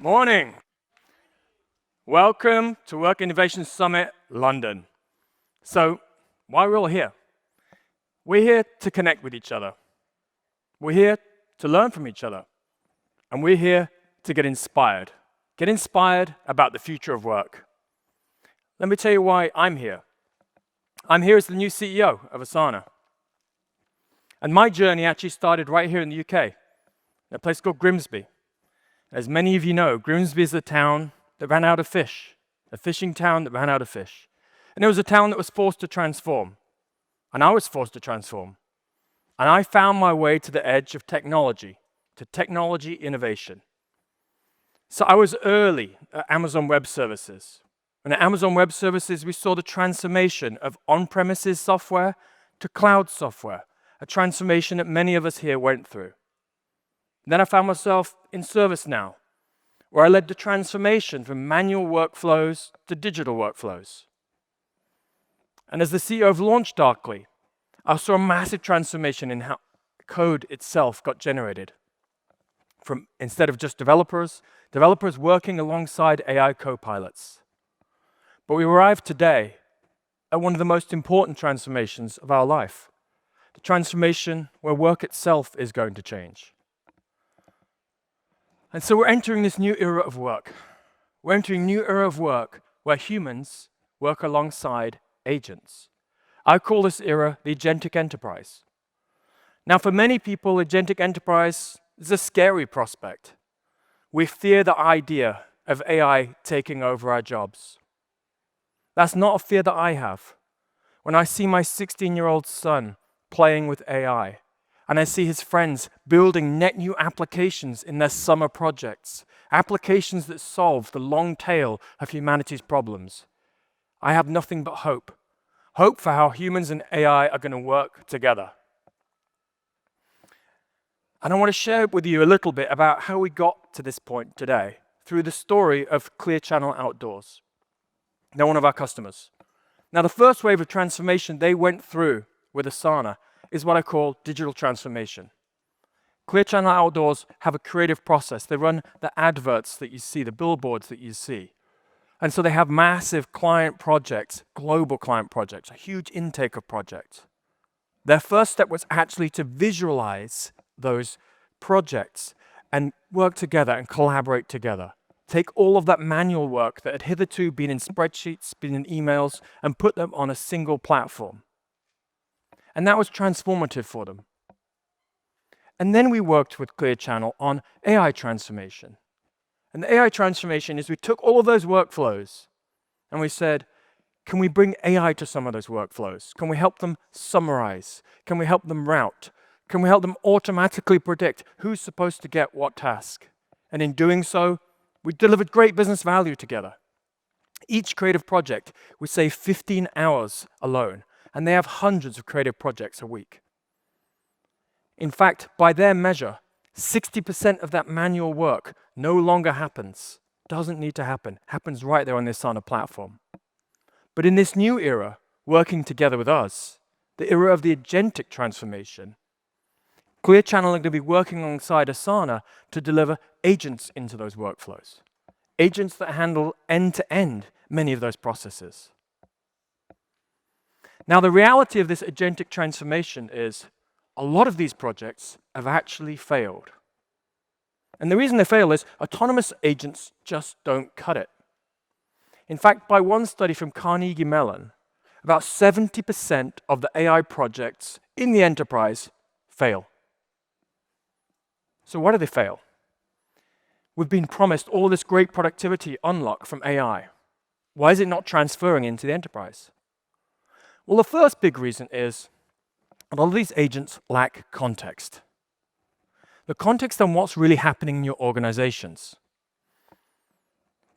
Morning. Welcome to Work Innovation Summit, London. So, why are we all here? We're here to connect with each other. We're here to learn from each other. And we're here to get inspired. Get inspired about the future of work. Let me tell you why I'm here. I'm here as the new CEO of Asana. And my journey actually started right here in the UK, in a place called Grimsby. As many of you know, Grimsby is a town that ran out of fish, a fishing town that ran out of fish. And it was a town that was forced to transform. And I was forced to transform. And I found my way to the edge of technology, to technology innovation. So I was early at Amazon Web Services. And at Amazon Web Services, we saw the transformation of on-premises software to cloud software, a transformation that many of us here went through. Then I found myself in ServiceNow, where I led the transformation from manual workflows to digital workflows. And as the CEO of LaunchDarkly, I saw a massive transformation in how code itself got generated. From instead of just developers working alongside AI co-pilots. But we arrived today at one of the most important transformations of our life, the transformation where work itself is going to change. And so we're entering this new era of work. We're entering a new era of work where humans work alongside agents. I call this era the agentic enterprise. Now, for many people, agentic enterprise is a scary prospect. We fear the idea of AI taking over our jobs. That's not a fear that I have. When I see my 16-year-old son playing with AI, and I see his friends building net new applications in their summer projects, applications that solve the long tail of humanity's problems, I have nothing but hope. Hope for how humans and AI are going to work together. And I want to share with you a little bit about how we got to this point today through the story of Clear Channel Outdoors. They're one of our customers. Now, the first wave of transformation they went through with Asana is what I call digital transformation. Clear Channel Outdoors have a creative process. They run the adverts that you see, the billboards that you see. And so they have massive client projects, global client projects, a huge intake of projects. Their first step was actually to visualize those projects and work together and collaborate together. Take all of that manual work that had hitherto been in spreadsheets, been in emails, and put them on a single platform. And that was transformative for them. And then we worked with Clear Channel on AI transformation. And the AI transformation is we took all of those workflows and we said, can we bring AI to some of those workflows? Can we help them summarize? Can we help them route? Can we help them automatically predict who's supposed to get what task? And in doing so, we delivered great business value together. Each creative project, we save 15 hours alone. And they have hundreds of creative projects a week. In fact, by their measure, 60% of that manual work no longer happens, doesn't need to happen, happens right there on the Asana platform. But in this new era, working together with us, the era of the agentic transformation, Clear Channel are going to be working alongside Asana to deliver agents into those workflows. Agents that handle end-to-end many of those processes. Now, the reality of this agentic transformation is a lot of these projects have actually failed. And the reason they fail is autonomous agents just don't cut it. In fact, by one study from Carnegie Mellon, about 70% of the AI projects in the enterprise fail. So why do they fail? We've been promised all this great productivity unlock from AI. Why is it not transferring into the enterprise? Well, the first big reason is a lot of these agents lack context. The context on what's really happening in your organizations.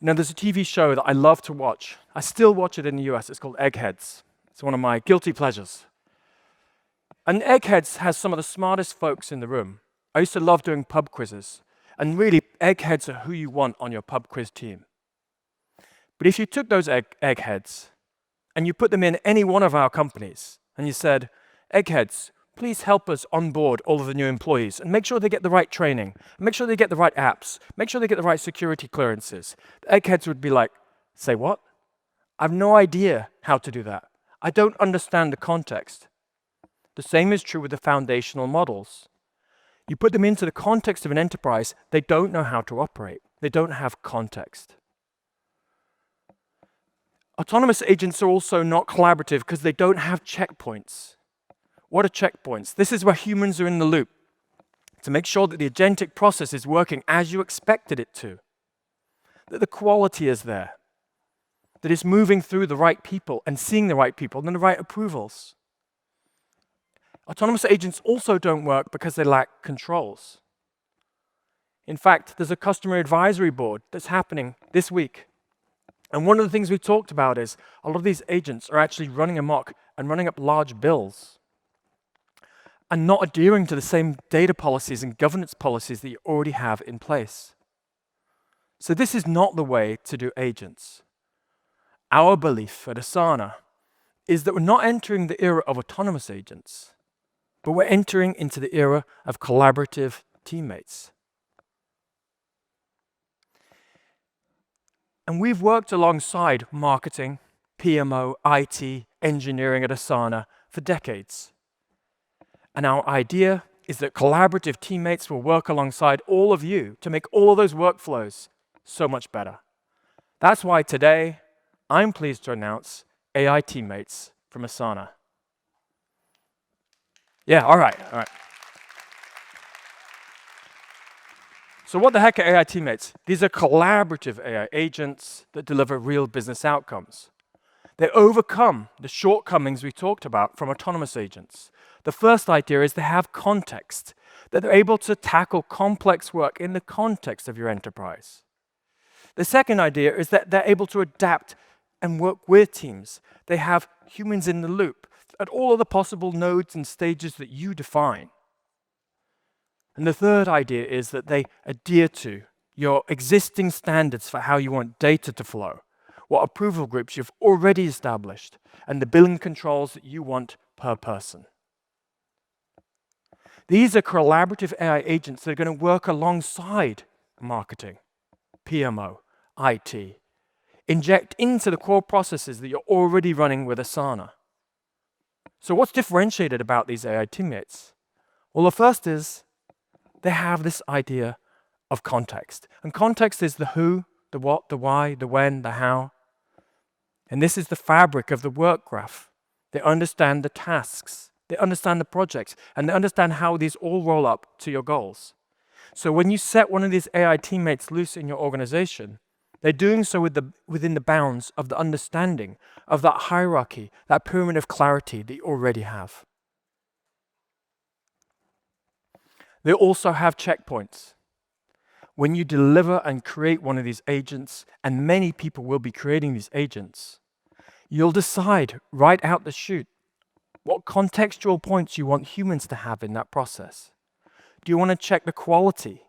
You know, there's a TV show that I love to watch. I still watch it in the US. It's called Eggheads. It's one of my guilty pleasures. And Eggheads has some of the smartest folks in the room. I used to love doing pub quizzes. And really, Eggheads are who you want on your pub quiz team. But if you took those Eggheads and you put them in any one of our companies, and you said, Eggheads, please help us onboard all of the new employees and make sure they get the right training, make sure they get the right apps, make sure they get the right security clearances. The eggheads would be like, say what? I have no idea how to do that. I don't understand the context. The same is true with the foundational models. You put them into the context of an enterprise, they don't know how to operate. They don't have context. Autonomous agents are also not collaborative because they don't have checkpoints. What are checkpoints? This is where humans are in the loop to make sure that the agentic process is working as you expected it to, that the quality is there, that it's moving through the right people and seeing the right people and the right approvals. Autonomous agents also don't work because they lack controls. In fact, there's a customer advisory board that's happening this week. And one of the things we talked about is a lot of these agents are actually running amok and running up large bills and not adhering to the same data policies and governance policies that you already have in place. So this is not the way to do agents. Our belief at Asana is that we're not entering the era of autonomous agents, but we're entering into the era of collaborative teammates. And we've worked alongside marketing, PMO, IT, engineering at Asana for decades. And our idea is that collaborative teammates will work alongside all of you to make all of those workflows so much better. That's why today, I'm pleased to announce AI Teammates from Asana. Yeah, all right. So what the heck are AI Teammates? These are collaborative AI agents that deliver real business outcomes. They overcome the shortcomings we talked about from autonomous agents. The first idea is they have context, that they're able to tackle complex work in the context of your enterprise. The second idea is that they're able to adapt and work with teams. They have humans in the loop at all of the possible nodes and stages that you define. And the third idea is that they adhere to your existing standards for how you want data to flow, what approval groups you've already established, and the billing controls that you want per person. These are collaborative AI agents that are going to work alongside marketing, PMO, IT, inject into the core processes that you're already running with Asana. So what's differentiated about these AI teammates? Well, the first is they have this idea of context. And context is the who, the what, the why, the when, the how. And this is the fabric of the work graph. They understand the tasks, they understand the projects, and they understand how these all roll up to your goals. So when you set one of these AI teammates loose in your organization, they're doing so within the bounds of the understanding of that hierarchy, that pyramid of clarity that you already have. They also have checkpoints. When you deliver and create one of these agents, and many people will be creating these agents, you'll decide right out the chute what contextual points you want humans to have in that process. Do you want to check the quality?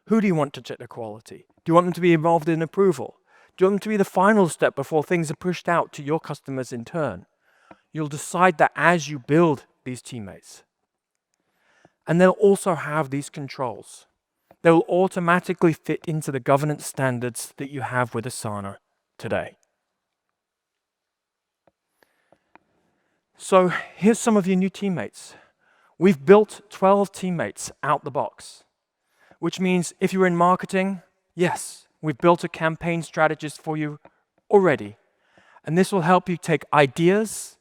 Who do you want to check the quality? Do you want them to be involved in approval? Do you want them to be the final step before things are pushed out to your customers in turn? You'll decide that as you build these teammates. And they'll also have these controls. They will automatically fit into the governance standards that you have with Asana today. So here's some of your new teammates. We've built 12 teammates out the box, which means if you're in marketing, yes, we've built a campaign strategist for you already. And this will help you take ideas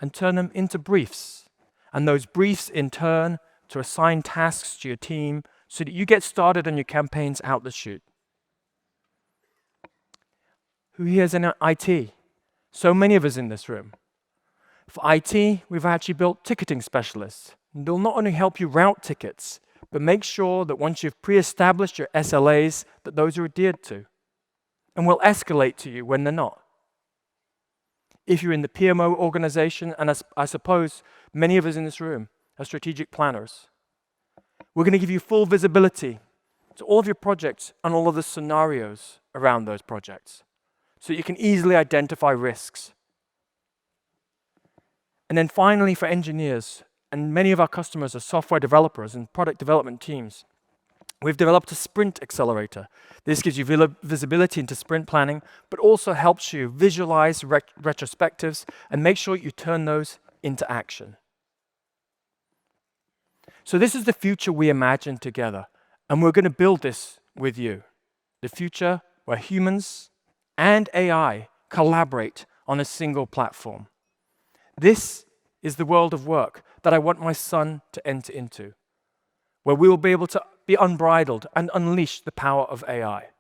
and turn them into briefs. And those briefs in turn to assign tasks to your team so that you get started on your campaigns out the chute. Who here is in IT? So many of us in this room. For IT, we've actually built ticketing specialists. And they'll not only help you route tickets, but make sure that once you've pre-established your SLAs, that those are adhered to. And will escalate to you when they're not. If you're in the PMO organization, and I suppose many of us in this room are strategic planners, we're going to give you full visibility to all of your projects and all of the scenarios around those projects, so you can easily identify risks. And then finally, for engineers, and many of our customers are software developers and product development teams, we've developed a sprint accelerator. This gives you visibility into sprint planning, but also helps you visualize retrospectives and make sure you turn those into action. So this is the future we imagine together, and we're going to build this with you. The future where humans and AI collaborate on a single platform. This is the world of work that I want my son to enter into, where we will be able to be unbridled and unleash the power of AI.